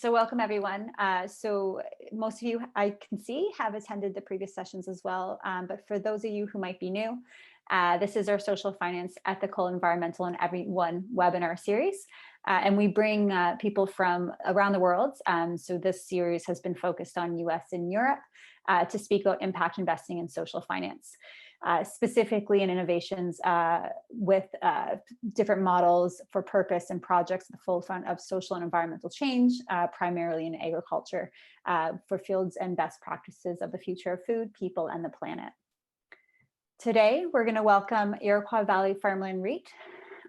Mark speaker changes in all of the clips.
Speaker 1: So welcome everyone. So most of you I can see have attended the previous sessions as well, but for those of you who might be new, this is our social finance, ethical, environmental, and everyone webinar series. And we bring people from around the world. So this series has been focused on US and Europe to speak about impact investing in social finance. Specifically in innovations with different models for purpose and projects at the forefront of social and environmental change, primarily in agriculture, for fields and best practices of the future of food, people, and the planet. Today, we're going to welcome Iroquois Valley Farmland REIT.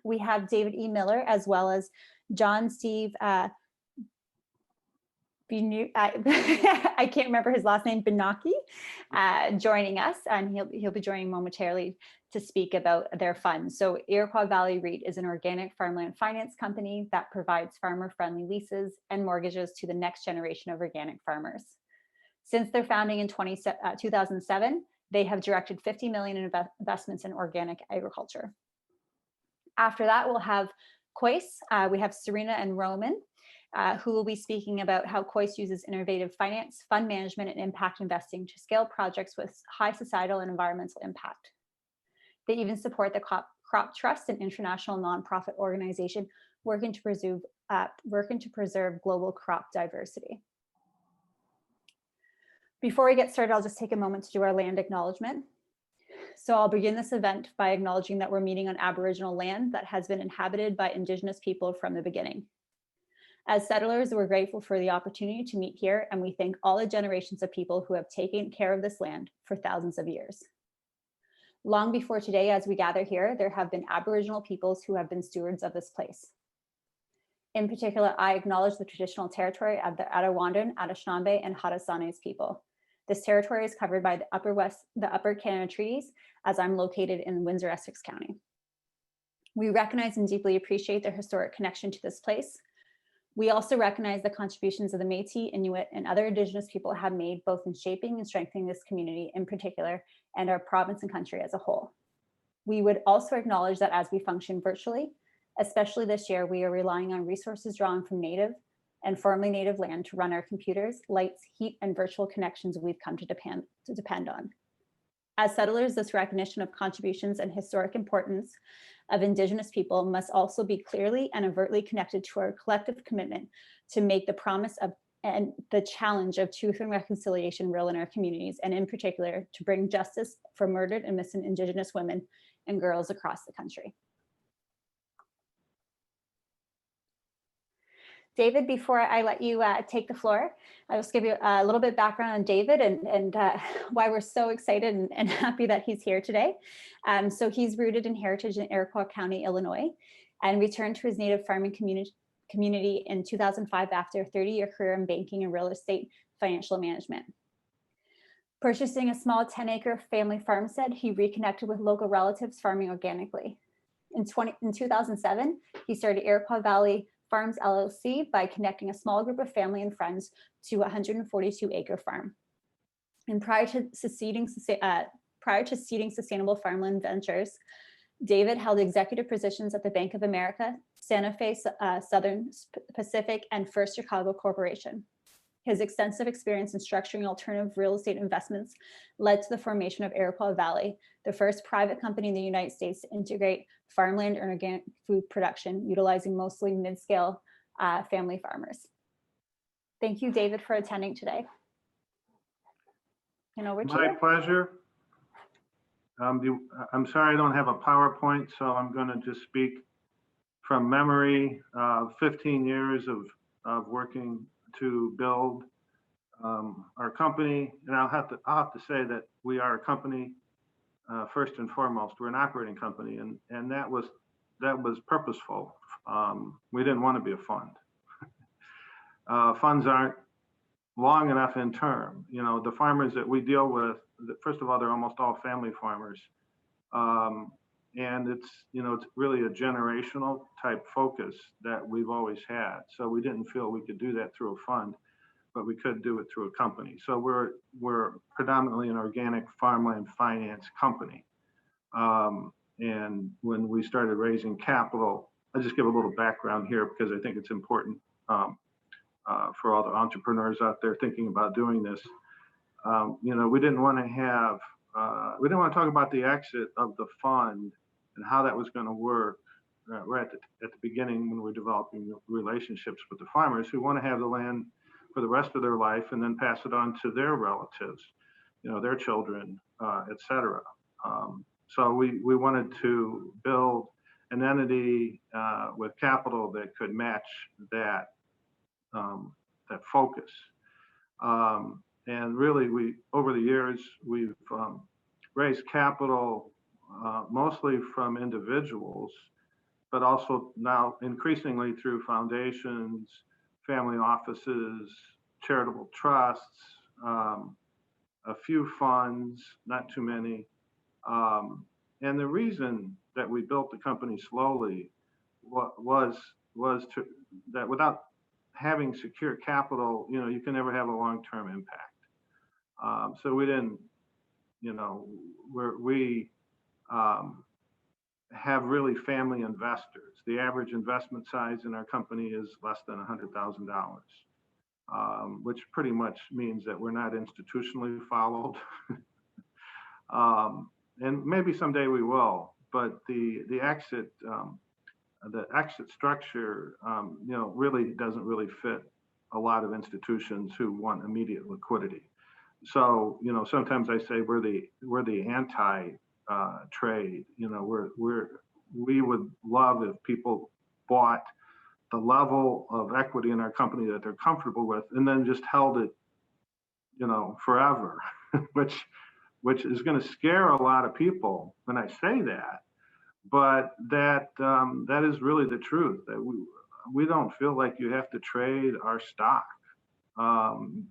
Speaker 1: We have David E. Miller, as well as John Steve I can't remember his last name, Benaki, joining us, and he'll be joining momentarily to speak about their fund. So Iroquois Valley REIT is an organic farmland finance company that provides farmer-friendly leases and mortgages to the next generation of organic farmers. Since their founding in 2007, they have directed $50 million in investments in organic agriculture. After that, we'll have KOIS. We have Serena and Roman, who will be speaking about how KOIS uses innovative finance, fund management, and impact investing to scale projects with high societal and environmental impact. They even support the Crop Trust, an international nonprofit organization working to preserve global crop diversity. Before we get started, I'll just take a moment to do our land acknowledgement. So I'll begin this event by acknowledging that we're meeting on Aboriginal land that has been inhabited by Indigenous people from the beginning. As settlers, we're grateful for the opportunity to meet here, and we thank all the generations of people who have taken care of this land for thousands of years. Long before today, as we gather here, there have been Aboriginal peoples who have been stewards of this place. In particular, I acknowledge the traditional territory of the Attawandan, Anishinaabe, and Haudenosaunee people. This territory is covered by the Upper Canada Treaties, as I'm located in Windsor, Essex County. We recognize and deeply appreciate their historic connection to this place. We also recognize the contributions of the Métis, Inuit, and other Indigenous people have made both in shaping and strengthening this community in particular, and our province and country as a whole. We would also acknowledge that as we function virtually, especially this year, we are relying on resources drawn from native and formerly native land to run our computers, lights, heat, and virtual connections we've come to depend on. As settlers, this recognition of contributions and historic importance of Indigenous people must also be clearly and overtly connected to our collective commitment to make the promise of and the challenge of truth and reconciliation real in our communities, and in particular, to bring justice for murdered and missing Indigenous women and girls across the country. David, before I let you take the floor, I'll just give you a little bit of background on David and why we're so excited and happy that he's here today. So he's rooted in heritage in Iroquois County, Illinois, and returned to his native farming community in 2005 after a 30-year career in banking and real estate financial management. Purchasing a small 10-acre family farmstead, he reconnected with local relatives farming organically. In 2007, he started Iroquois Valley Farms LLC by connecting a small group of family and friends to a 142-acre farm. And prior to seeding Sustainable Farmland Ventures, David held executive positions at the Bank of America, Santa Fe Southern Pacific, and First Chicago Corporation. His extensive experience in structuring alternative real estate investments led to the formation of Iroquois Valley, the first private company in the United States to integrate farmland and organic food production, utilizing mostly mid-scale family farmers. Thank you, David, for attending today. And over to you.
Speaker 2: My pleasure. I'm sorry I don't have a PowerPoint, so I'm going to just speak from memory. 15 years of working to build our company, and I'll have to say that we are a company first and foremost. We're an operating company, and that was purposeful. We didn't want to be a fund. Funds aren't long enough in term. You know, the farmers that we deal with, first of all, they're almost all family farmers, and it's really a generational type focus that we've always had. So we didn't feel we could do that through a fund, but we could do it through a company. So we're predominantly an organic farmland finance company. And when we started raising capital, I'll just give a little background here because I think it's important. for all the entrepreneurs out there thinking about doing this. We didn't want to have, we didn't want to talk about the exit of the fund and how that was going to work right at the beginning when we're developing relationships with the farmers who want to have the land for the rest of their life and then pass it on to their relatives, their children, et cetera. So we wanted to build an entity with capital that could match that focus. And really, over the years, we've raised capital mostly from individuals, but also now increasingly through foundations, family offices, charitable trusts, a few funds, not too many. And the reason that we built the company slowly was that without having secure capital, you can never have a long-term impact. So we didn't, we have really family investors. The average investment size in our company is less than $100,000, which pretty much means that we're not institutionally followed. And maybe someday we will, but the exit structure, really doesn't really fit a lot of institutions who want immediate liquidity. So, sometimes I say we're the anti-trade. We would love if people bought the level of equity in our company that they're comfortable with, and then just held it, forever, which is going to scare a lot of people when I say that. But that is really the truth. That we don't feel like you have to trade our stock.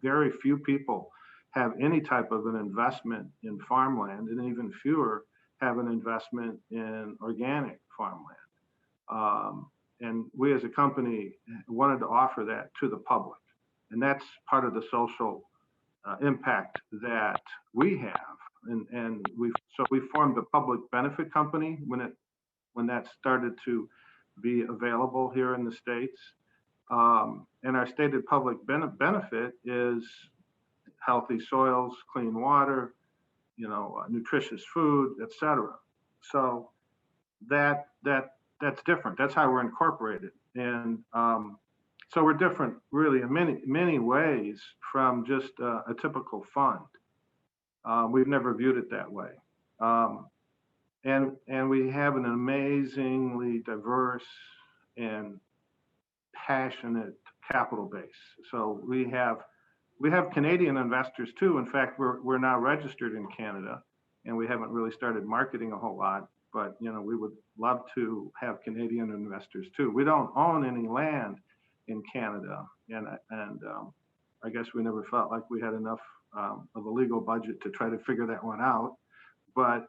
Speaker 2: Very few people have any type of an investment in farmland, and even fewer have an investment in organic farmland. And we as a company wanted to offer that to the public. And that's part of the social impact that we have. And we formed a public benefit company when that started to be available here in the States. And our stated public benefit is healthy soils, clean water, nutritious food, et cetera. So that's different. That's how we're incorporated. And so we're different really in many ways from just a typical fund. We've never viewed it that way. And we have an amazingly diverse and passionate capital base. So we have Canadian investors too. In fact, we're now registered in Canada, and we haven't really started marketing a whole lot. But we would love to have Canadian investors too. We don't own any land in Canada, and I guess we never felt like we had enough of a legal budget to try to figure that one out. But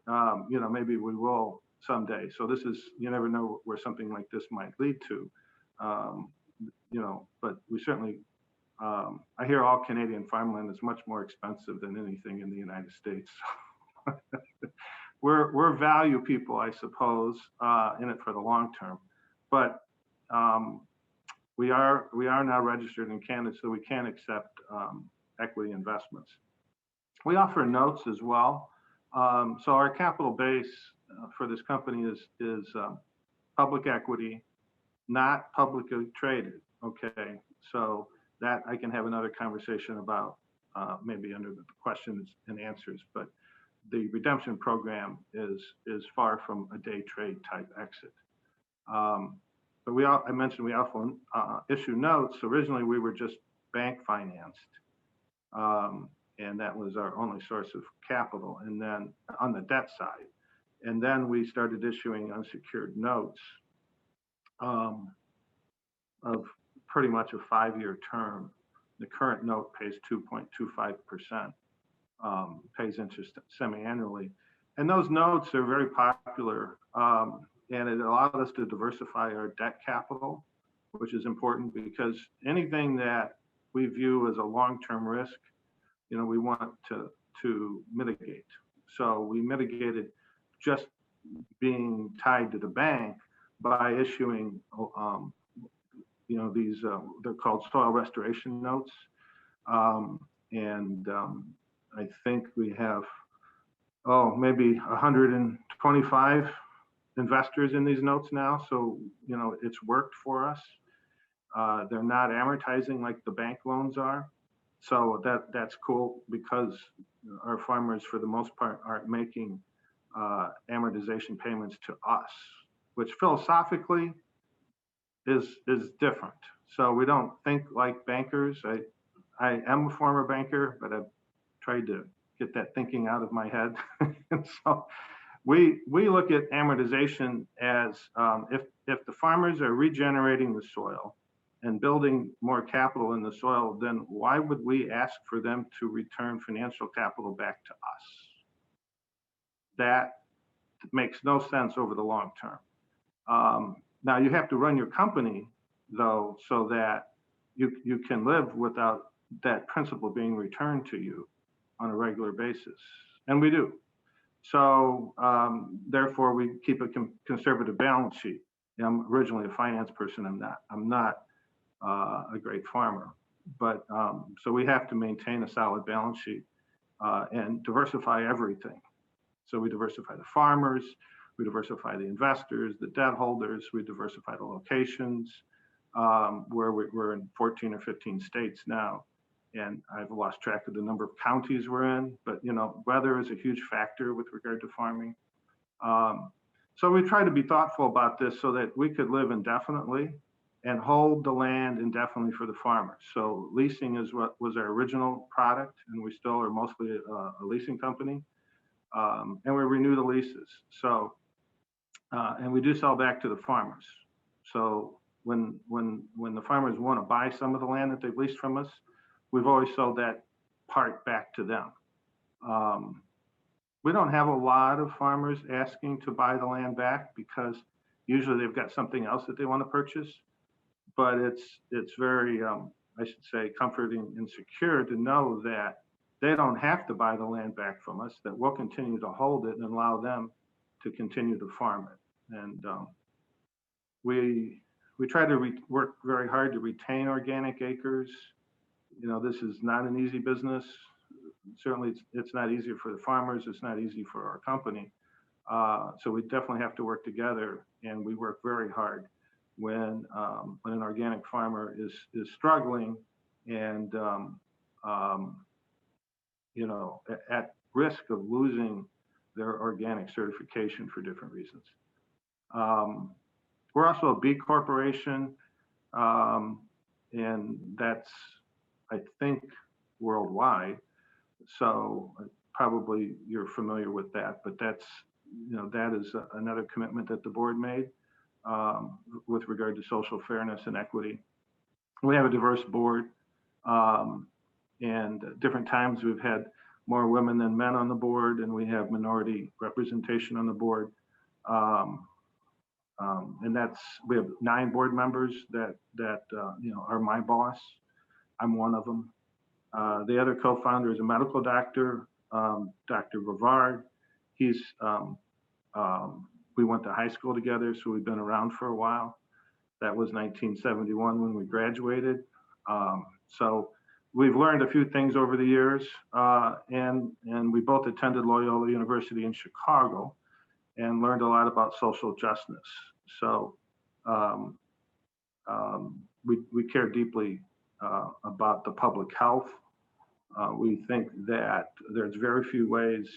Speaker 2: maybe we will someday. So you never know where something like this might lead to. But we certainly, I hear all Canadian farmland is much more expensive than anything in the United States. We're value people, I suppose, in it for the long term. But we are now registered in Canada, so we can accept equity investments. We offer notes as well. So our capital base for this company is public equity, not publicly traded. Okay, so that I can have another conversation about maybe under the questions and answers. But the redemption program is far from a day trade type exit. But I mentioned we often issue notes. Originally, we were just bank financed. And that was our only source of capital, and then on the debt side. And then we started issuing unsecured notes of pretty much a 5-year term. The current note pays 2.25%, pays interest semi-annually. And those notes are very popular, and it allowed us to diversify our debt capital, which is important because anything that we view as a long-term risk, we want to mitigate. So we mitigated just being tied to the bank by issuing these, they're called soil restoration notes. I think we have, maybe 125 investors in these notes now. So, it's worked for us. They're not amortizing like the bank loans are. So that's cool, because our farmers, for the most part, aren't making amortization payments to us, which philosophically is different. So we don't think like bankers. I am a former banker, but I've tried to get that thinking out of my head. And so we look at amortization as if the farmers are regenerating the soil and building more capital in the soil, then why would we ask for them to return financial capital back to us? That makes no sense over the long term. Now you have to run your company, though, so that you can live without that principal being returned to you on a regular basis, and we do. So therefore, we keep a conservative balance sheet. I'm originally a finance person. I'm not a great farmer, but so we have to maintain a solid balance sheet and diversify everything. So we diversify the farmers, we diversify the investors, the debt holders, we diversify the locations, where we're in 14 or 15 states now. And I've lost track of the number of counties we're in, but weather is a huge factor with regard to farming. So we try to be thoughtful about this so that we could live indefinitely and hold the land indefinitely for the farmers. So leasing is what was our original product, and we still are mostly a leasing company. And we renew the leases. So, and we do sell back to the farmers. So when the farmers want to buy some of the land that they've leased from us, we've always sold that part back to them. We don't have a lot of farmers asking to buy the land back, because usually they've got something else that they want to purchase. But it's very, I should say, comforting and secure to know that they don't have to buy the land back from us, that we'll continue to hold it and allow them to continue to farm it. And we try to work very hard to retain organic acres. This is not an easy business. Certainly, it's not easy for the farmers. It's not easy for our company. So we definitely have to work together, and we work very hard when an organic farmer is struggling and at risk of losing their organic certification for different reasons. We're also a B corporation, and that's, I think, worldwide. So probably you're familiar with that, but that's, that is another commitment that the board made with regard to social fairness and equity. We have a diverse board, and at different times we've had more women than men on the board, and we have minority representation on the board. And we have 9 board members that are my boss. I'm one of them. The other co-founder is a medical doctor, Dr. Brevard. We went to high school together, so we've been around for a while. That was 1971 when we graduated. So we've learned a few things over the years, and we both attended Loyola University in Chicago and learned a lot about social justice. So we care deeply about the public health. We think that there's very few ways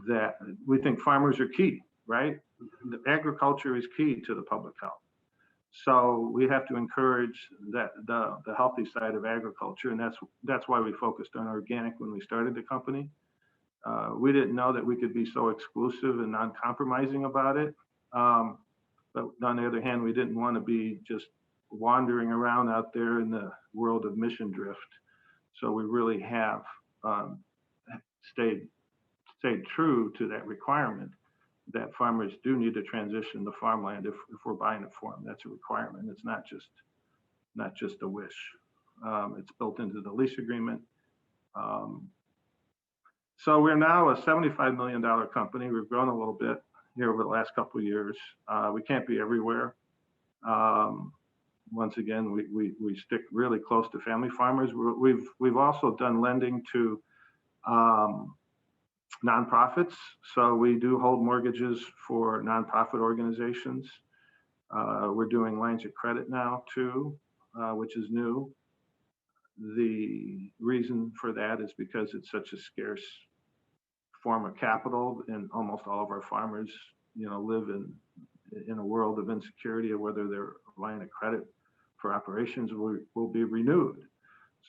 Speaker 2: that we think farmers are key, right? The agriculture is key to the public health. So we have to encourage that the healthy side of agriculture, and that's why we focused on organic when we started the company. We didn't know that we could be so exclusive and non-compromising about it. But on the other hand, we didn't want to be just wandering around out there in the world of mission drift. So we really have stayed true to that requirement that farmers do need to transition the farmland if we're buying it for them. That's a requirement. It's not just a wish. It's built into the lease agreement. So we're now a $75 million company. We've grown a little bit here over the last couple of years. We can't be everywhere. Once again, we stick really close to family farmers. We've also done lending to nonprofits. So we do hold mortgages for nonprofit organizations. We're doing lines of credit now too, which is new. The reason for that is because it's such a scarce form of capital, and almost all of our farmers, live in a world of insecurity of whether their line of credit for operations will be renewed.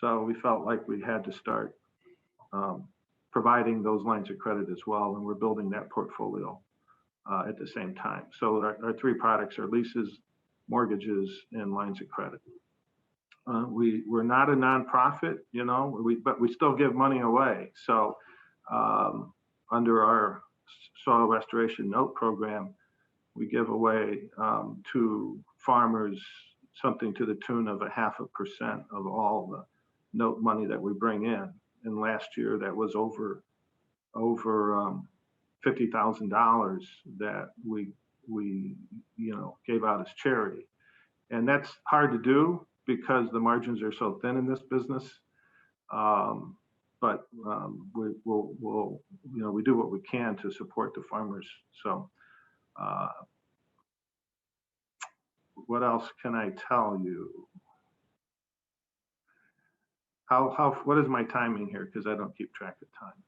Speaker 2: So we felt like we had to start providing those lines of credit as well, and we're building that portfolio at the same time. So our three products are leases, mortgages, and lines of credit. We're not a nonprofit, but we still give money away. So under our soil restoration note program, we give away to farmers something to the tune of 0.5% of all the note money that we bring in. And last year that was over $50,000 that we gave out as charity. And that's hard to do because the margins are so thin in this business. But we do what we can to support the farmers. So what else can I tell you? What is my timing here? Because I don't keep track of time.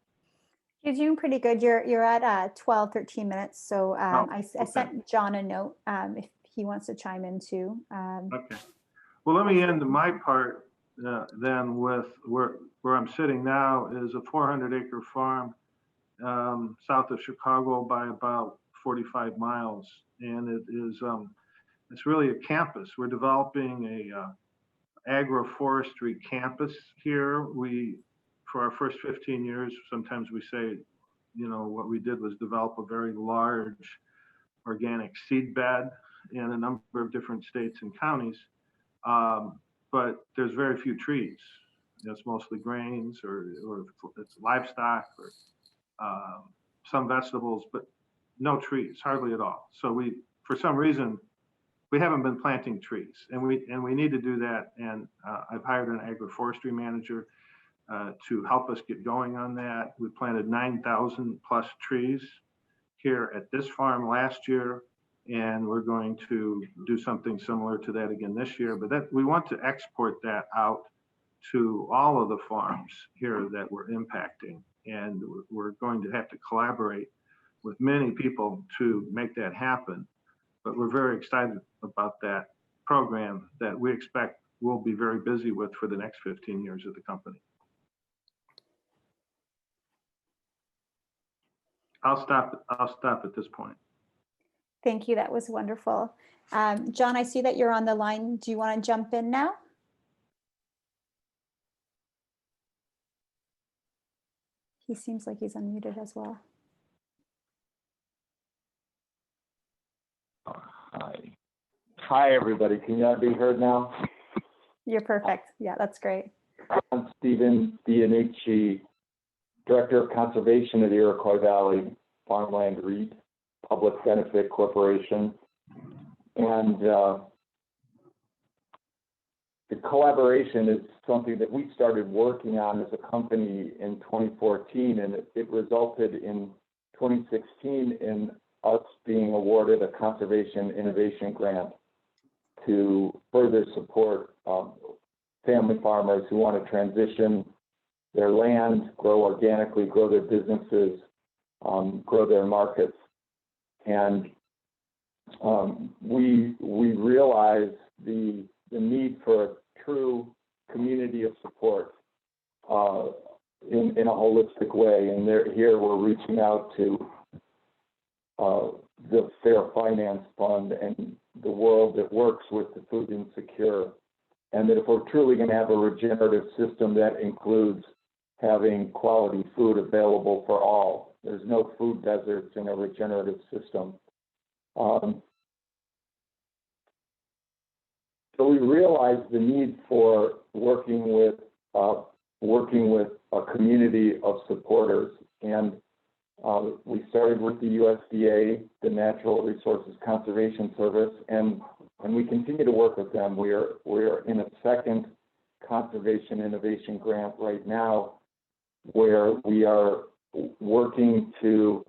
Speaker 1: You're doing pretty good. You're at 12, 13 minutes. So I sent John a note if he wants to chime in too.
Speaker 2: Okay. Well, let me end my part then with where I'm sitting now is a 400-acre farm south of Chicago by about 45 miles, and it is it's really a campus. We're developing a agroforestry campus here. For our first 15 years, sometimes we say, what we did was develop a very large organic seed bed in a number of different states and counties. But there's very few trees. It's mostly grains or it's livestock or some vegetables, but no trees, hardly at all. So for some reason, we haven't been planting trees, and we need to do that. And I've hired an agroforestry manager to help us get going on that. We planted 9,000 plus trees here at this farm last year, and we're going to do something similar to that again this year. But we want to export that out to all of the farms here that we're impacting, and we're going to have to collaborate with many people to make that happen. But we're very excited about that program that we expect we'll be very busy with for the next 15 years of the company. I'll stop at this point.
Speaker 1: Thank you. That was wonderful. John, I see that you're on the line. Do you want to jump in now? He seems like he's unmuted as well.
Speaker 3: Hi, everybody. Can you be heard now?
Speaker 1: You're perfect. Yeah, that's great.
Speaker 3: I'm Stephen Bionici, Director of Conservation at the Iroquois Valley Farmland REIT, Public Benefit Corporation. And the collaboration is something that we started working on as a company in 2014, and it resulted in 2016 in us being awarded a conservation innovation grant to further support family farmers who want to transition their land, grow organically, grow their businesses, grow their markets. And we realize the need for a true community of support in a holistic way. And here we're reaching out to the Fair Finance Fund and the world that works with the food insecure. And that if we're truly going to have a regenerative system, that includes having quality food available for all. There's no food deserts in a regenerative system. So we realize the need for working with a community of supporters, and we started with the USDA, the Natural Resources Conservation Service, and and we continue to work with them. We're in a second conservation innovation grant right now, where we are working to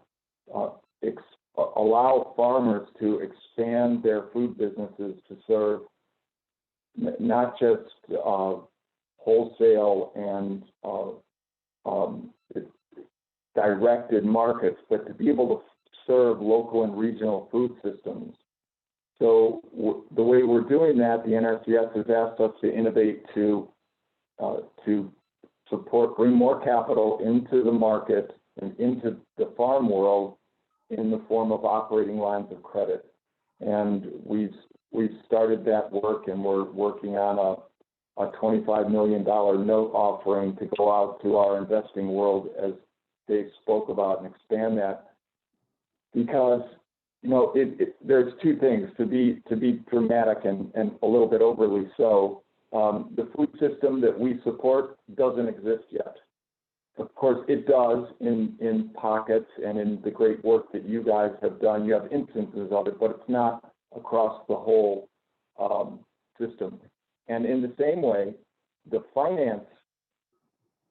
Speaker 3: allow farmers to expand their food businesses to serve not just wholesale and directed markets, but to be able to serve local and regional food systems. So the way we're doing that, the NRCS has asked us to innovate to support, bring more capital into the market and into the farm world in the form of operating lines of credit. And we've started that work, and we're working on a $25 million note offering to go out to our investing world, as Dave spoke about, and expand that. Because, you know, there's two things, to be dramatic and a little bit overly so. The food system that we support doesn't exist yet. Of course, it does in pockets and in the great work that you guys have done. You have instances of it, but it's not across the whole system. And in the same way, the finance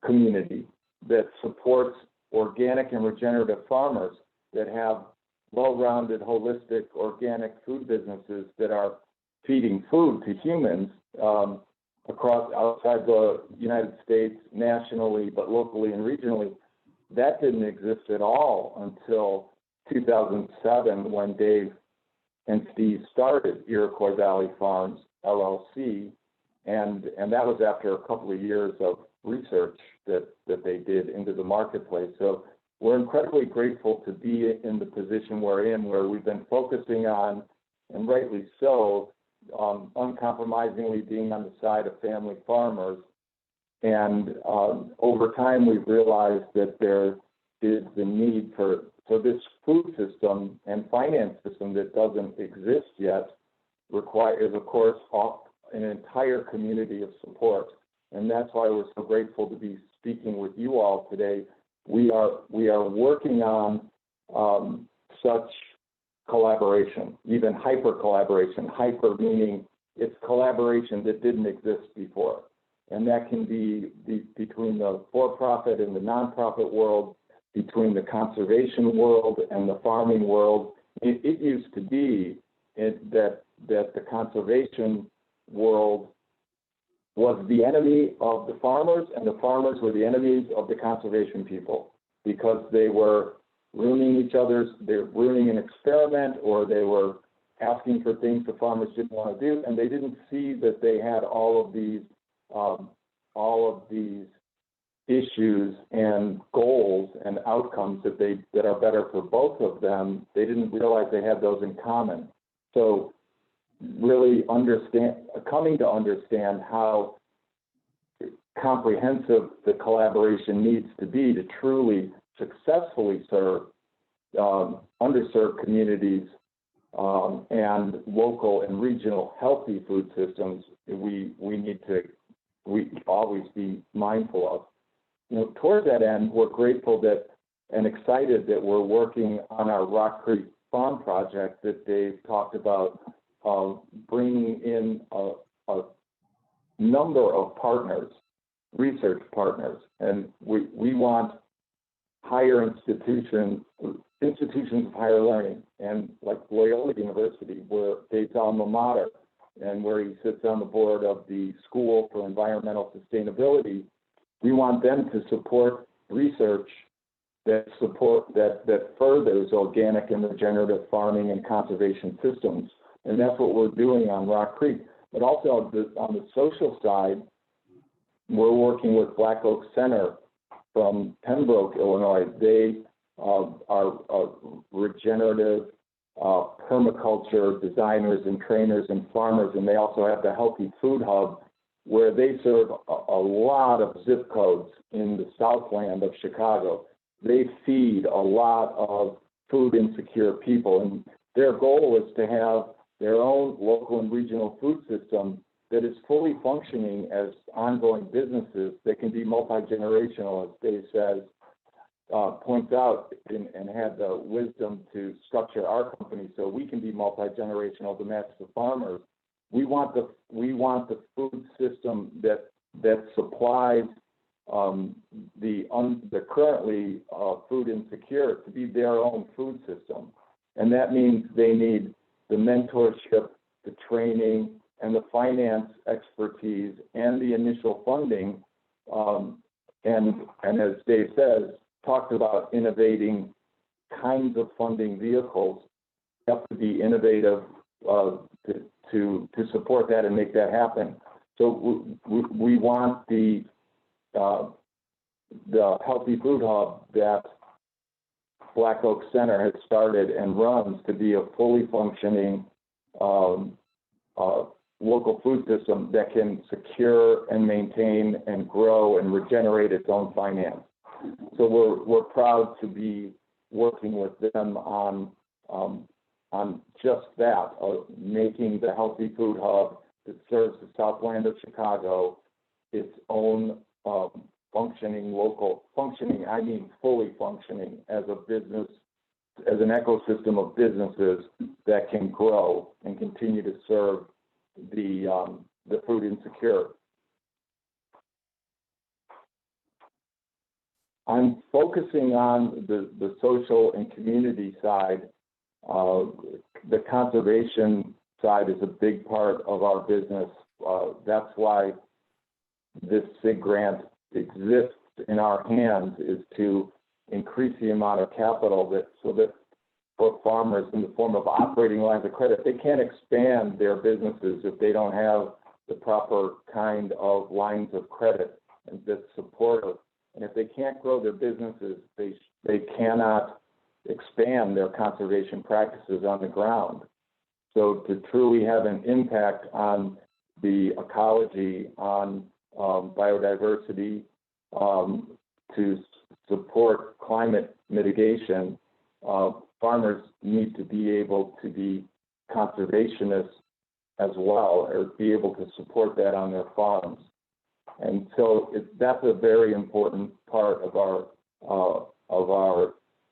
Speaker 3: community that supports organic and regenerative farmers that have well-rounded, holistic, organic food businesses that are feeding food to humans across outside the United States, nationally, but locally and regionally, that didn't exist at all until 2007, when Dave and Steve started Iroquois Valley Farms LLC, and that was after a couple of years of research that they did into the marketplace. So we're incredibly grateful to be in the position we're in, where we've been focusing on, and rightly so, uncompromisingly being on the side of family farmers. And over time, we've realized that there is the need for this food system and finance system that doesn't exist yet requires, of course, an entire community of support. And that's why we're so grateful to be speaking with you all today. We are working on such collaboration, even hyper collaboration. Hyper meaning it's collaboration that didn't exist before. And that can be between the for-profit and the nonprofit world, between the conservation world and the farming world. It used to be that the conservation world was the enemy of the farmers, and the farmers were the enemies of the conservation people, because they were ruining they're ruining an experiment, or they were asking for things the farmers didn't want to do, and they didn't see that they had all of these issues and goals and outcomes that are better for both of them. They didn't realize they had those in common. So really coming to understand how comprehensive the collaboration needs to be to truly successfully serve underserved communities and local and regional healthy food systems, we always be mindful of. You know, toward that end, we're grateful that and excited that we're working on our Rock Creek Farm project that Dave talked about, bringing in a number of partners, research partners, and we want higher institutions of higher learning, and like Loyola University, where Dave's alma mater, and where he sits on the board of the School for Environmental Sustainability. We want them to support research that furthers organic and regenerative farming and conservation systems. And that's what we're doing on Rock Creek. But also on the social side, we're working with Black Oak Center from Pembroke, Illinois. They are regenerative permaculture designers and trainers and farmers, and they also have the Healthy Food Hub, where they serve a lot of zip codes in the Southland of Chicago. They feed a lot of food insecure people, and their goal is to have their own local and regional food system that is fully functioning as ongoing businesses that can be multi-generational, as Dave says, points out, and had the wisdom to structure our company so we can be multi-generational to match the farmers. we want the food system that supplies the currently food insecure to be their own food system. And that means they need the mentorship, the training, and the finance expertise and the initial funding. And as Dave says, talked about innovating kinds of funding vehicles. You have to be innovative to support that and make that happen. So we want the Healthy Food Hub that Black Oak Center has started and runs to be a fully functioning local food system that can secure and maintain and grow and regenerate its own finance. So we're proud to be working with them on just that, making the Healthy Food Hub that serves the Southland of Chicago its own functioning, I mean fully functioning as a business, as an ecosystem of businesses that can grow and continue to serve the food insecure. I'm focusing on the social and community side. The conservation side is a big part of our business. That's why this SIG grant exists in our hands, is to increase the amount of capital so that for farmers in the form of operating lines of credit, they can't expand their businesses if they don't have the proper kind of lines of credit and that's supportive. And if they can't grow their businesses, they cannot expand their conservation practices on the ground. So to truly have an impact on the ecology, on biodiversity, to support climate mitigation, farmers need to be able to be conservationists as well, or be able to support that on their farms. And so that's a very important part of our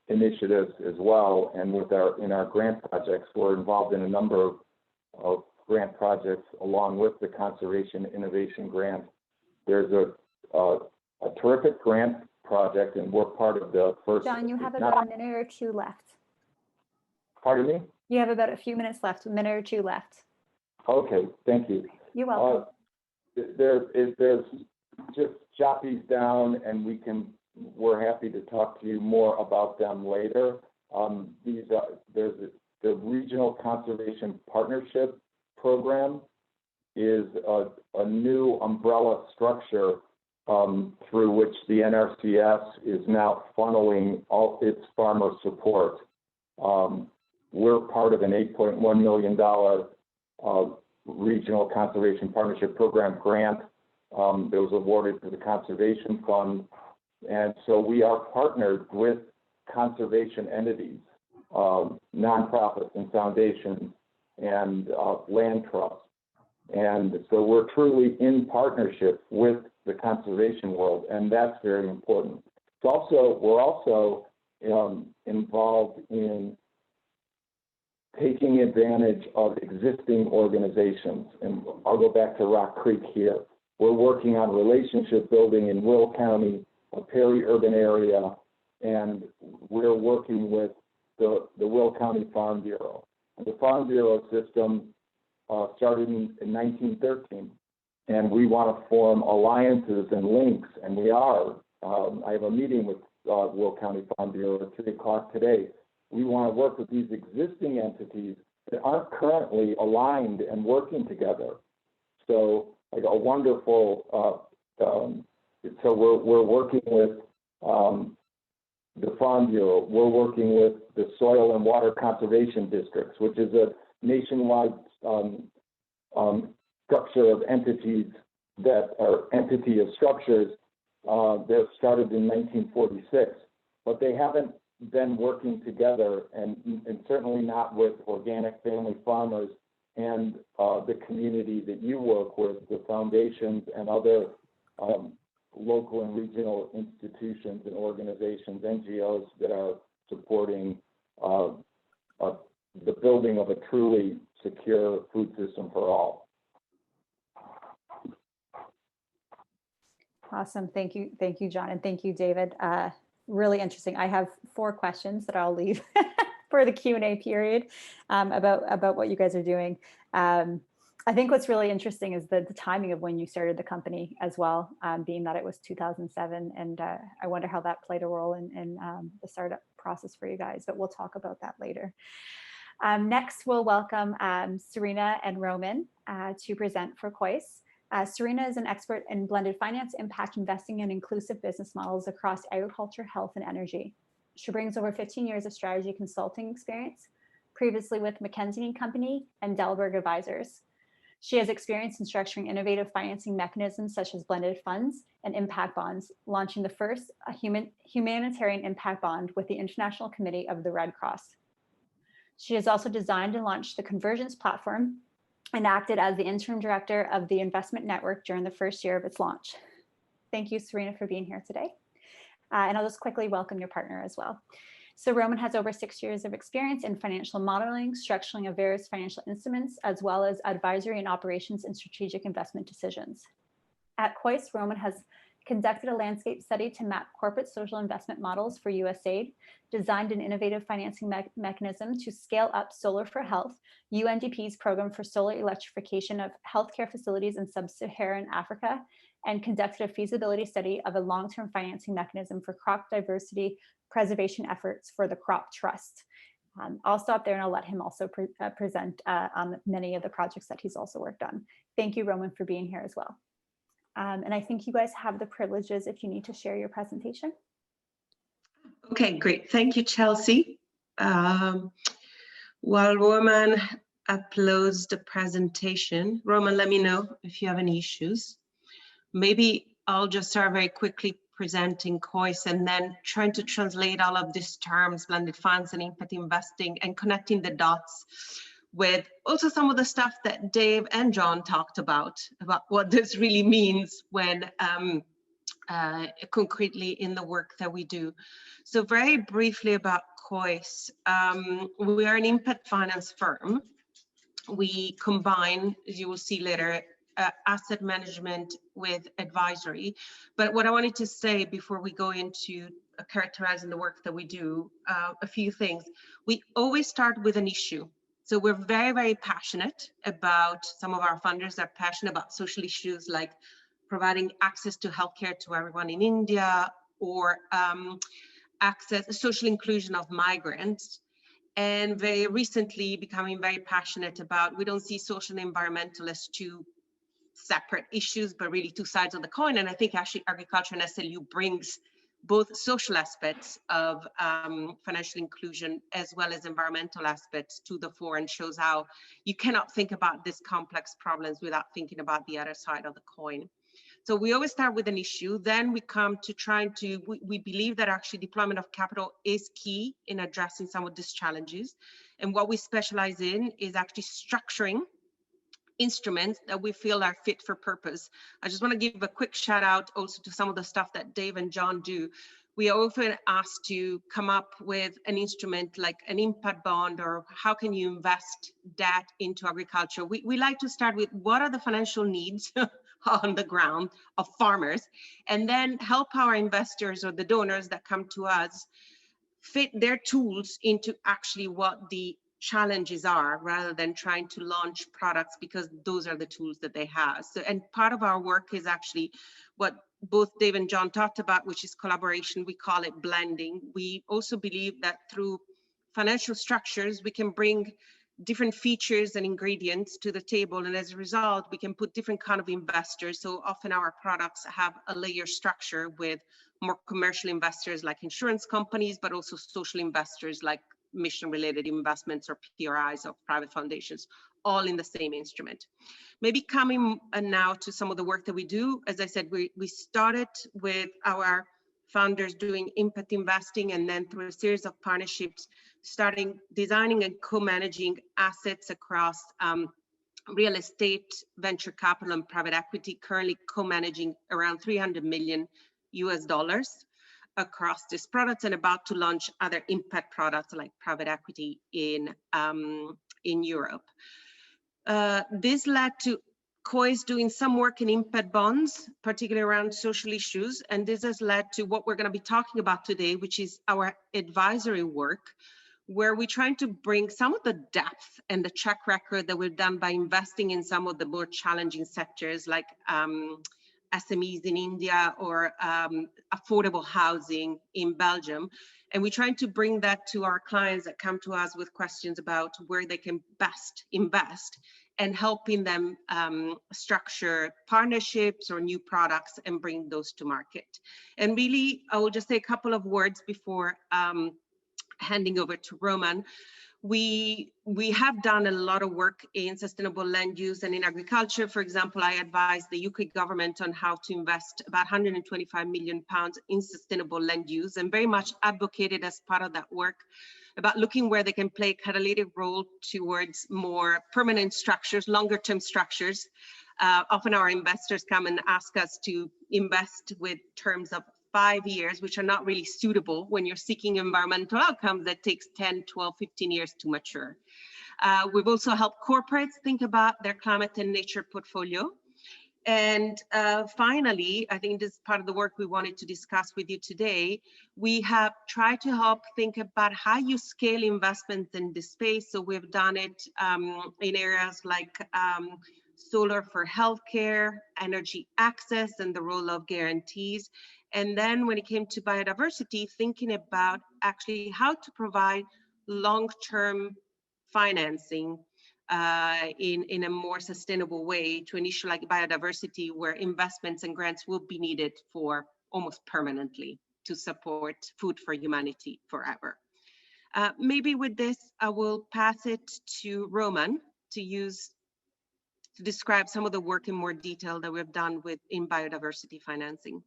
Speaker 3: initiatives as well. And in our grant projects, we're involved in a number of grant projects along with the Conservation Innovation Grant. There's a terrific grant project, and we're part of the first.
Speaker 1: John, you have about a minute or two left.
Speaker 3: Pardon me?
Speaker 1: You have about a few minutes left, a minute or two left.
Speaker 3: Okay, thank you.
Speaker 1: You're welcome.
Speaker 3: There's just jot these down, and we're happy to talk to you more about them later. There's the Regional Conservation Partnership Program is a new umbrella structure through which the NRCS is now funneling all its farmer support. We're part of an $8.1 million Regional Conservation Partnership Program grant that was awarded to the Conservation Fund. And so we are partnered with conservation entities, nonprofits and foundations, and land trusts. And so we're truly in partnership with the conservation world, and that's very important. We're also involved in taking advantage of existing organizations. And I'll go back to Rock Creek here. We're working on relationship building in Will County, a peri-urban area, and we're working with the Will County Farm Bureau. The Farm Bureau system started in 1913, and we want to form alliances and links, and we are. I have a meeting with Will County Farm Bureau at 3 o'clock today. We want to work with these existing entities that aren't currently aligned and working together. So like a wonderful, so we're working with the Farm Bureau. We're working with the Soil and Water Conservation Districts, which is a nationwide structure of entities that are entity of structures that started in 1946, but they haven't been working together, and certainly not with organic family farmers and the community that you work with, the foundations and other local and regional institutions and organizations, NGOs that are supporting the building of a truly secure food system for all.
Speaker 1: Awesome. Thank you, John. And thank you, David. Really interesting. I have 4 questions that I'll leave for the Q&A period about what you guys are doing. I think what's really interesting is the timing of when you started the company as well, being that it was 2007. And I wonder how that played a role in the startup process for you guys, but we'll talk about that later. Next, we'll welcome Serena and Roman to present for KOIS. Serena is an expert in blended finance, impact investing, and inclusive business models across agriculture, health, and energy. She brings over 15 years of strategy consulting experience, previously with McKinsey & Company and Delberg Advisors. She has experience in structuring innovative financing mechanisms such as blended funds and impact bonds, launching the first humanitarian impact bond with the International Committee of the Red Cross. She has also designed and launched the Convergence platform and acted as the interim director of the investment network during the first year of its launch. Thank you, Serena, for being here today. And I'll just quickly welcome your partner as well. So Roman has over 6 years of experience in financial modeling, structuring of various financial instruments, as well as advisory and operations and strategic investment decisions. At KOIS, Roman has conducted a landscape study to map corporate social investment models for USAID, designed an innovative financing mechanism to scale up Solar for Health, UNDP's program for solar electrification of healthcare facilities in sub-Saharan Africa, and conducted a feasibility study of a long-term financing mechanism for crop diversity preservation efforts for the Crop Trust. I'll stop there and I'll let him also present on many of the projects that he's also worked on. Thank you, Roman, for being here as well. And I think you guys have the privileges if you need to share your presentation.
Speaker 4: Okay, great. Thank you, Chelsea. While Roman uploads the presentation, Roman, let me know if you have any issues. Maybe I'll just start very quickly presenting KOIS and then trying to translate all of these terms, blended funds and impact investing, and connecting the dots with also some of the stuff that Dave and John talked about what this really means when concretely in the work that we do. So very briefly about KOIS, we are an impact finance firm. We combine, as you will see later, asset management with advisory. But what I wanted to say before we go into characterizing the work that we do, a few things. We always start with an issue. So we're very, very passionate about, some of our funders are passionate about social issues like providing access to healthcare to everyone in India, or social inclusion of migrants. And very recently becoming very passionate about, we don't see social and environmental as two separate issues, but really two sides of the coin. And I think actually agriculture and SLU brings both social aspects of financial inclusion as well as environmental aspects to the fore, and shows how you cannot think about these complex problems without thinking about the other side of the coin. So we always start with an issue, then we come to trying to, we believe that actually deployment of capital is key in addressing some of these challenges. And what we specialize in is actually structuring instruments that we feel are fit for purpose. I just want to give a quick shout out also to some of the stuff that Dave and John do. We are often asked to come up with an instrument like an impact bond, or how can you invest debt into agriculture. We like to start with what are the financial needs on the ground of farmers, and then help our investors or the donors that come to us fit their tools into actually what the challenges are, rather than trying to launch products because those are the tools that they have. So, and part of our work is actually what both Dave and John talked about, which is collaboration. We call it blending. We also believe that through financial structures, we can bring different features and ingredients to the table, and as a result, we can put different kind of investors. So often our products have a layer structure with more commercial investors like insurance companies, but also social investors like mission-related investments or PRIs or private foundations, all in the same instrument. Maybe coming now to some of the work that we do. As I said, we started with our founders doing impact investing, and then through a series of partnerships, starting designing and co-managing assets across real estate, venture capital, and private equity, currently co-managing around $300 million across these products, and about to launch other impact products like private equity in Europe. This led to KOIS doing some work in impact bonds, particularly around social issues. And this has led to what we're going to be talking about today, which is our advisory work, where we're trying to bring some of the depth and the track record that we've done by investing in some of the more challenging sectors like SMEs in India or affordable housing in Belgium. And we're trying to bring that to our clients that come to us with questions about where they can best invest and helping them structure partnerships or new products and bring those to market. And really, I will just say a couple of words before handing over to Roman. We have done a lot of work in sustainable land use and in agriculture. For example, I advised the UK government on how to invest about £125 million in sustainable land use, and very much advocated as part of that work about looking where they can play a catalytic role towards more permanent structures, longer term structures. Often our investors come and ask us to invest with terms of 5 years, which are not really suitable when you're seeking environmental outcomes that takes 10, 12, 15 years to mature. We've also helped corporates think about their climate and nature portfolio. And finally, I think this is part of the work we wanted to discuss with you today. We have tried to help think about how you scale investments in this space. So we've done it in areas like solar for healthcare, energy access, and the role of guarantees. And then when it came to biodiversity, thinking about actually how to provide long-term financing in a more sustainable way to initialize biodiversity, where investments and grants will be needed for almost permanently to support food for humanity forever. Maybe with this, I will pass it to Roman to describe some of the work in more detail that we've done in biodiversity financing.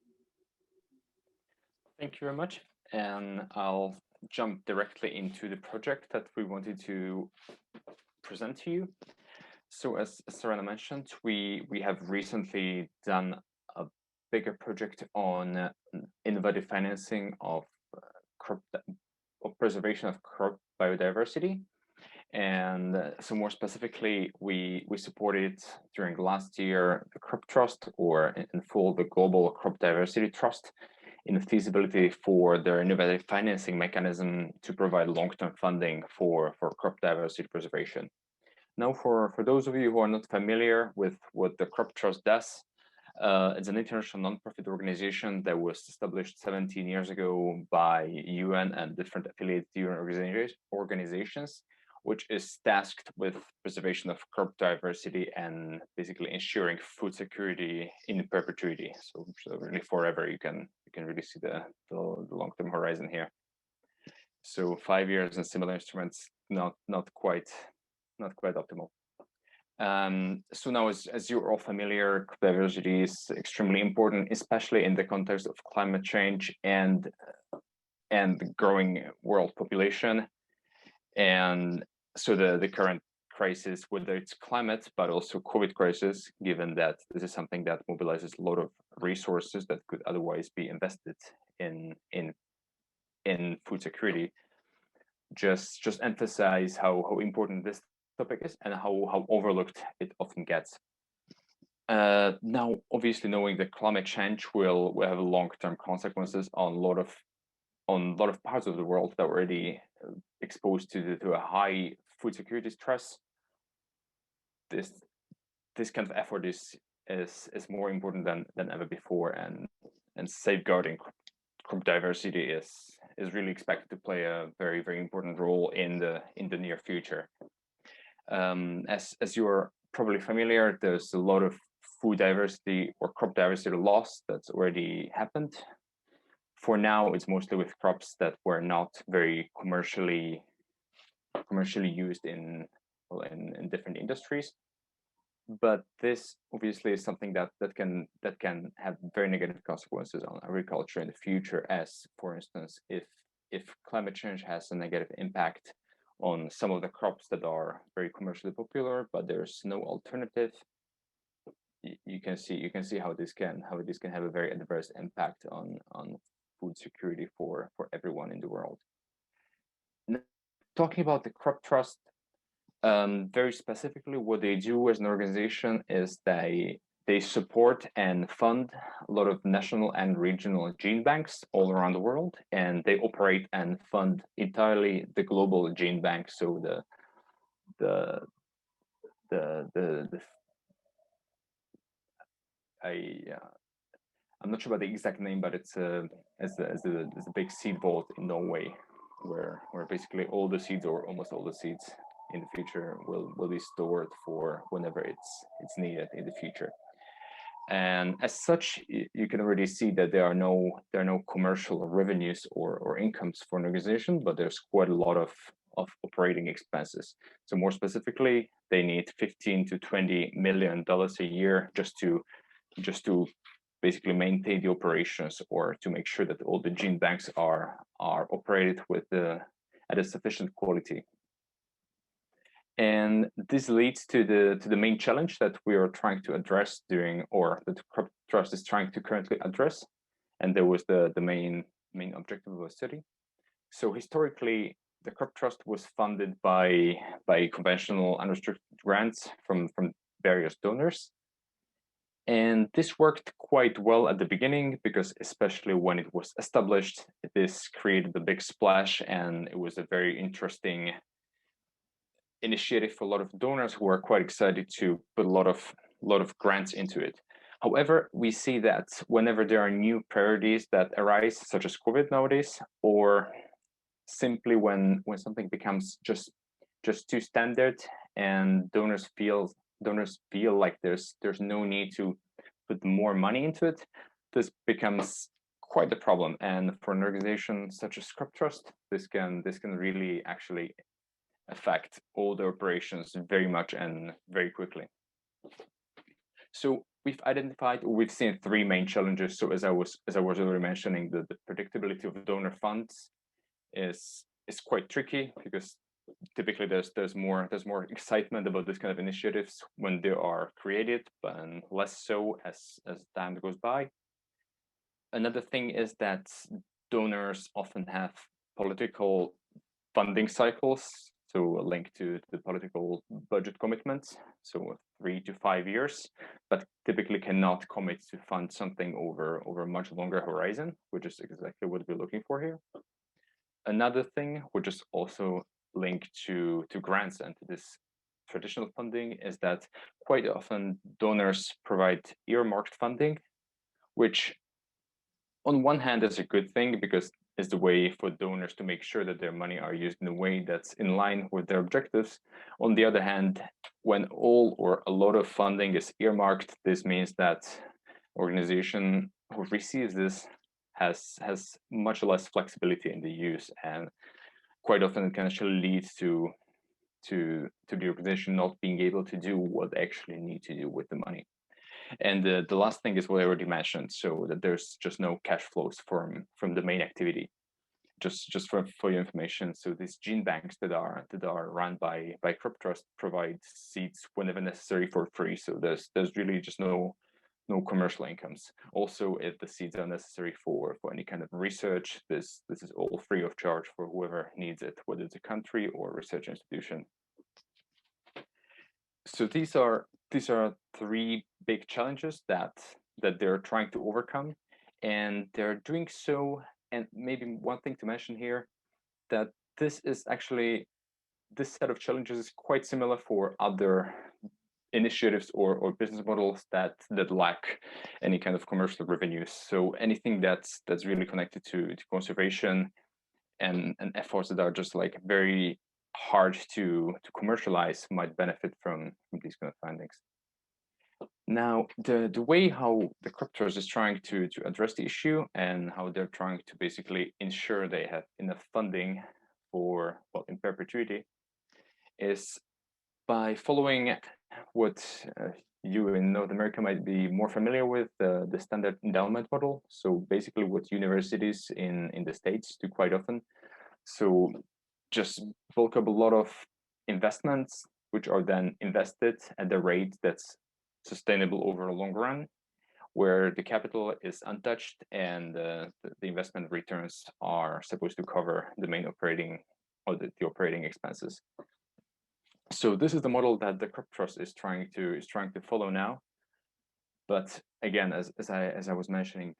Speaker 5: Thank you very much. And I'll jump directly into the project that we wanted to present to you. So as Serena mentioned, we have recently done a bigger project on innovative financing of preservation of crop biodiversity. And so more specifically, we supported during last year the Crop Trust, or in full the Global Crop Diversity Trust, in the feasibility for their innovative financing mechanism to provide long-term funding for crop diversity preservation. Now, for those of you who are not familiar with what the Crop Trust does, it's an international nonprofit organization that was established 17 years ago by UN and different affiliated UN organizations, which is tasked with preservation of crop diversity and basically ensuring food security in perpetuity. So really forever. You can really see the long-term horizon here. So 5 years and similar instruments, not quite optimal. So now, as you're all familiar, crop diversity is extremely important, especially in the context of climate change and the growing world population. And so the current crisis, whether it's climate, but also COVID crisis, given that this is something that mobilizes a lot of resources that could otherwise be invested in food security, just emphasize how important this topic is and how overlooked it often gets. Now, obviously, knowing that climate change will have long-term consequences on a lot of parts of the world that are already exposed to a high food security stress, this kind of effort is more important than ever before, and safeguarding crop diversity is really expected to play a very, very important role in the near future. As you're probably familiar, there's a lot of food diversity or crop diversity loss that's already happened. For now, it's mostly with crops that were not very commercially used in different industries. But this obviously is something that can have very negative consequences on agriculture in the future, as for instance, if climate change has a negative impact on some of the crops that are very commercially popular, but there's no alternative, you can see how this can have a very adverse impact on food security for everyone in the world. Now, talking about the Crop Trust, Very specifically, what they do as an organization is they support and fund a lot of national and regional gene banks all around the world, and they operate and fund entirely the global gene bank. So I'm not sure about the exact name, but it's a big seed vault in Norway, where basically all the seeds, or almost all the seeds in the future, will be stored for whenever it's needed in the future. And as such, you can already see that there are no commercial revenues or incomes for an organization, but there's quite a lot of operating expenses. So more specifically, they need $15 to $20 million a year just to basically maintain the operations, or to make sure that all the gene banks are operated with at a sufficient quality. And this leads to the main challenge that we are trying to address or that the Crop Trust is trying to currently address. And there was the main objective of the study. So historically, the Crop Trust was funded by conventional unrestricted grants from various donors. And this worked quite well at the beginning, because especially when it was established, this created a big splash, and it was a very interesting initiative for a lot of donors who are quite excited to put a lot of grants into it. However, we see that whenever there are new priorities that arise, such as COVID nowadays, or simply when something becomes just too standard, and donors feel like there's no need to put more money into it, this becomes quite a problem. And for an organization such as Crop Trust, this can really actually affect all the operations very much and very quickly. So we've seen three main challenges. So as I was already mentioning, the predictability of donor funds is quite tricky, because typically there's more excitement about this kind of initiatives when they are created, but less so as time goes by. Another thing is that donors often have political funding cycles, so linked to the political budget commitments, so 3 to 5 years, but typically cannot commit to fund something over a much longer horizon, which is exactly what we're looking for here. Another thing, which is also linked to grants and to this traditional funding, is that quite often donors provide earmarked funding, which on one hand is a good thing, because it's the way for donors to make sure that their money are used in a way that's in line with their objectives. On the other hand, when all or a lot of funding is earmarked, this means that organization who receives this has much less flexibility in the use, and quite often it can actually lead to the organization not being able to do what they actually need to do with the money. And the last thing is what I already mentioned, so that there's just no cash flows from the main activity. Just for your information, so these gene banks that are run by Crop Trust provide seeds whenever necessary for free. So there's really just no commercial incomes. Also, if the seeds are necessary for any kind of research, this is all free of charge for whoever needs it, whether it's a country or a research institution. So these are three big challenges that they're trying to overcome, and they're doing so. And maybe one thing to mention here, that this set of challenges is quite similar for other initiatives or business models that lack any kind of commercial revenues. So anything that's really connected to conservation and efforts that are just like very hard to commercialize might benefit from these kind of findings. Now, the way how the Crop Trust is trying to address the issue, and how they're trying to basically ensure they have enough funding for, well, in perpetuity, is by following what you in North America might be more familiar with, the standard endowment model. So basically what universities in the States do quite often. So just bulk up a lot of investments, which are then invested at the rate that's sustainable over a long run, where the capital is untouched, and the investment returns are supposed to cover the main operating or the operating expenses. So this is the model that the Crop Trust is trying to follow now. But again, as I was mentioning,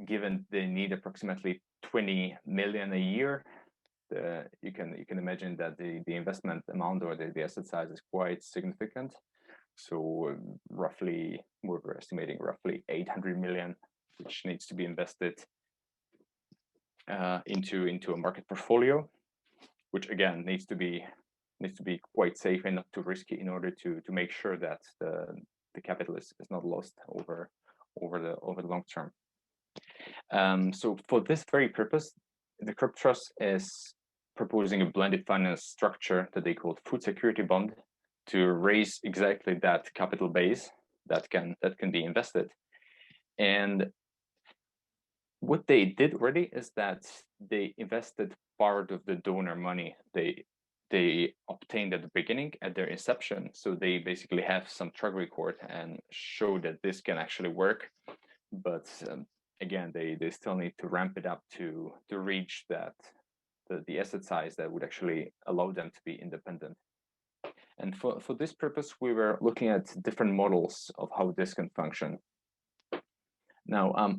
Speaker 5: given they need approximately 20 million a year, you can imagine that the investment amount or the asset size is quite significant. So roughly, we're estimating roughly 800 million, which needs to be invested into a market portfolio, which again needs to be quite safe and not too risky in order to make sure that the capital is not lost over the long term. So for this very purpose, the Crop Trust is proposing a blended finance structure that they call food security bond to raise exactly that capital base that can be invested. And what they did already is that they invested part of the donor money they obtained at the beginning, at their inception. So they basically have some track record and show that this can actually work. But again, they still need to ramp it up to reach that the asset size that would actually allow them to be independent. And for this purpose, we were looking at different models of how this can function. Now,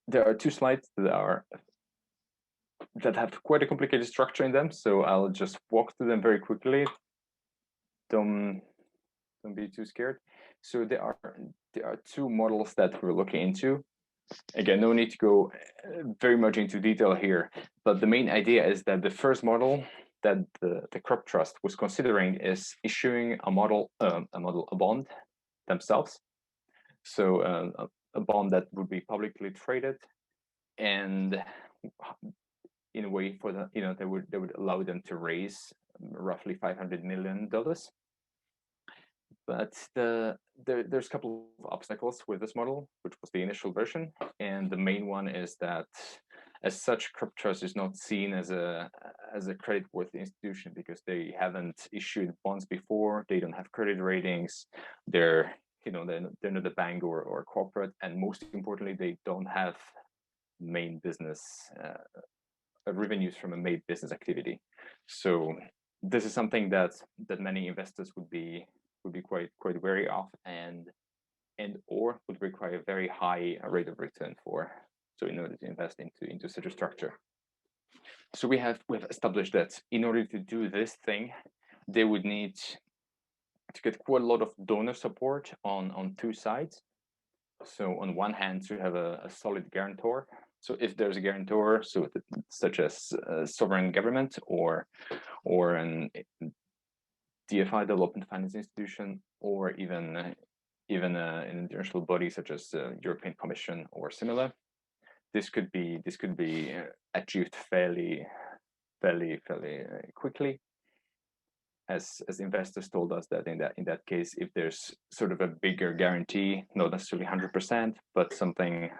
Speaker 5: there are two slides that have quite a complicated structure in them, so I'll just walk through them very quickly. Don't be too scared. So there are two models that we're looking into. Again, no need to go very much into detail here, but the main idea is that the first model that the Crop Trust was considering is issuing a bond themselves. So a bond that would be publicly traded, and in a way for they would allow them to raise roughly $500 million. But there's a couple of obstacles with this model, which was the initial version, and the main one is that as such, Crop Trust is not seen as a credit-worthy institution because they haven't issued bonds before. They don't have credit ratings. They're not a bank or corporate, and most importantly, they don't have main business revenues from a main business activity. So this is something that many investors would be quite wary of, and or would require a very high rate of return in order to invest into such a structure. So we have established that in order to do this thing, they would need to get quite a lot of donor support on two sides. So on one hand, to have a solid guarantor. So if there's a guarantor, such as a sovereign government or an DFI, development finance institution, or even an international body such as the European Commission or similar, this could be achieved fairly quickly. As investors told us that in that case, if there's sort of a bigger guarantee, not necessarily 100%, but something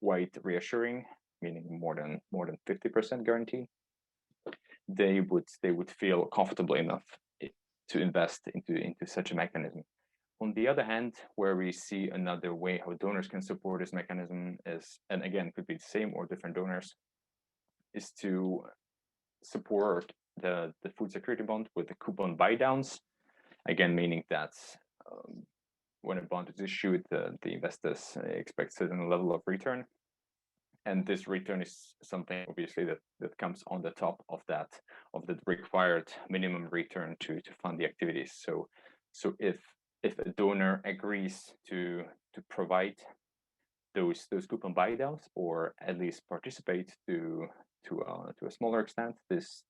Speaker 5: quite reassuring, meaning more than 50% guarantee, they would feel comfortable enough to invest into such a mechanism. On the other hand, where we see another way how donors can support this mechanism is, and again, could be the same or different donors, is to support the food security bond with the coupon buy downs. Again, meaning that when a bond is issued, the investors expect a certain level of return. And this return is something obviously that comes on the top of the required minimum return to fund the activities. So if a donor agrees to provide those coupon buy downs, or at least participate to a smaller extent, this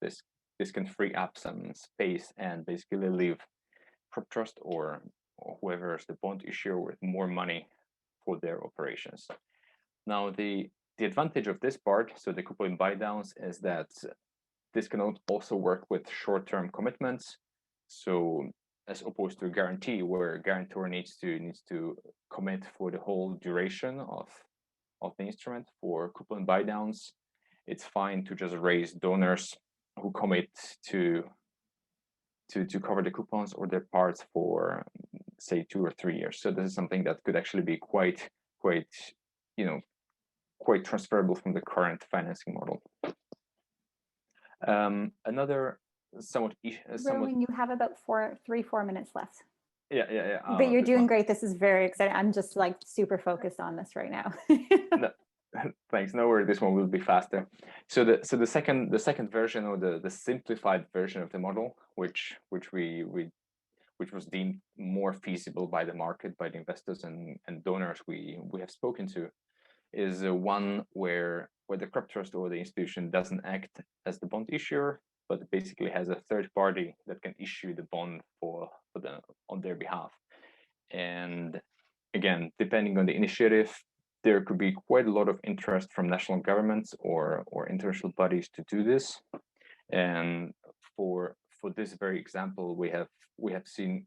Speaker 5: can free up some space and basically leave Crop Trust or whoever is the bond issuer with more money for their operations. Now the advantage of this part, so the coupon buy downs, is that this can also work with short-term commitments. So as opposed to a guarantee, where a guarantor needs to commit for the whole duration of the instrument, for coupon buy downs, it's fine to just raise donors who commit to cover the coupons or their parts for, say, 2 or 3 years. So this is something that could actually be quite transferable from the current financing model. Another somewhat
Speaker 1: Roman, you have about 4 minutes left.
Speaker 5: yeah.
Speaker 1: But you're
Speaker 5: this
Speaker 1: doing
Speaker 5: one.
Speaker 1: great. This is very exciting. I'm just like super focused on this right now.
Speaker 5: No, thanks. No worry. This one will be faster. So the second version, or the simplified version of the model, which was deemed more feasible by the market, by the investors and donors we have spoken to, is one where the crop trust or the institution doesn't act as the bond issuer, but basically has a third party that can issue the bond on their behalf. And again, depending on the initiative, there could be quite a lot of interest from national governments or international bodies to do this. And for this very example, we have seen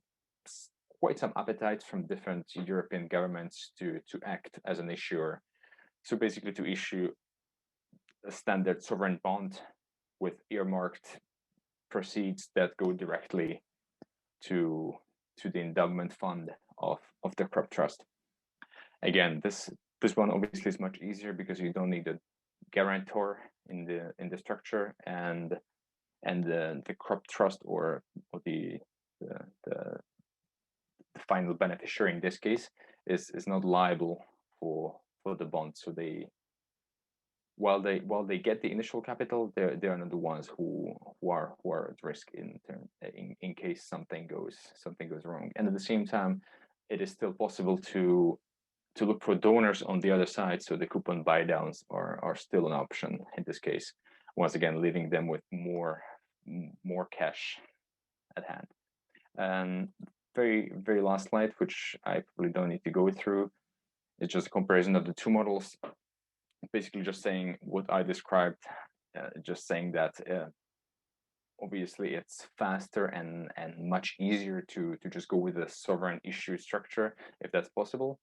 Speaker 5: quite some appetite from different European governments to act as an issuer. So basically to issue a standard sovereign bond with earmarked proceeds that go directly to the endowment fund of the crop trust. Again, this one obviously is much easier because you don't need a guarantor in the structure, and the crop trust or the final beneficiary in this case is not liable for the bond. So while they get the initial capital, they're not the ones who are at risk in case something goes wrong. And at the same time, it is still possible to look for donors on the other side. So the coupon buy downs are still an option in this case. Once again, leaving them with more cash at hand. And very last slide, which I probably don't need to go through, is just a comparison of the two models. Basically just saying what I described, just saying that obviously it's faster and much easier to just go with a sovereign issue structure if that's possible.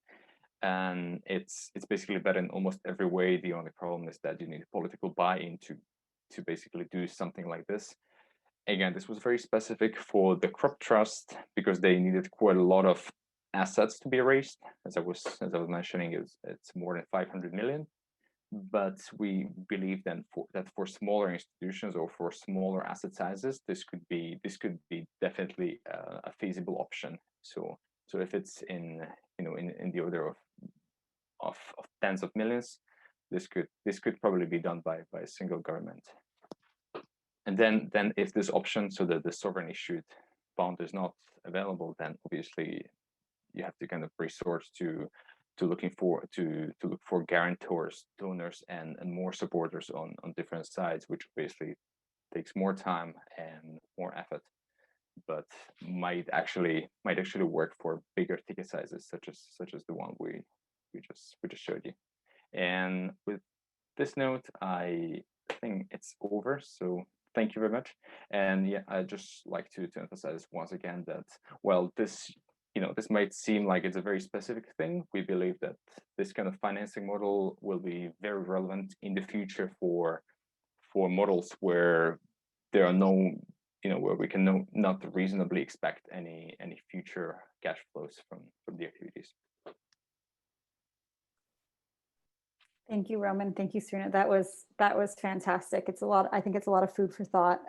Speaker 5: And it's basically better in almost every way. The only problem is that you need political buy-in to basically do something like this. Again, this was very specific for the crop trust because they needed quite a lot of assets to be raised. As I was mentioning, it's more than 500 million. But we believe then that for smaller institutions or for smaller asset sizes, this could be definitely a feasible option. So if it's in the order of tens of millions, this could probably be done by a single government. And then if this option, so that the sovereign issued bond is not available, then obviously you have to kind of resource to look for guarantors, donors, and more supporters on different sides, which obviously takes more time and more effort, but might actually work for bigger ticket sizes, such as the one we just showed you. And with this note, I think it's over. So thank you very much. And yeah, I'd just like to emphasize once again that while this might seem like it's a very specific thing, we believe that this kind of financing model will be very relevant in the future for models where there are where we can not reasonably expect any future cash flows from the activities.
Speaker 1: Thank you, Roman. Thank you, Serena. That was fantastic. I think it's a lot of food for thought.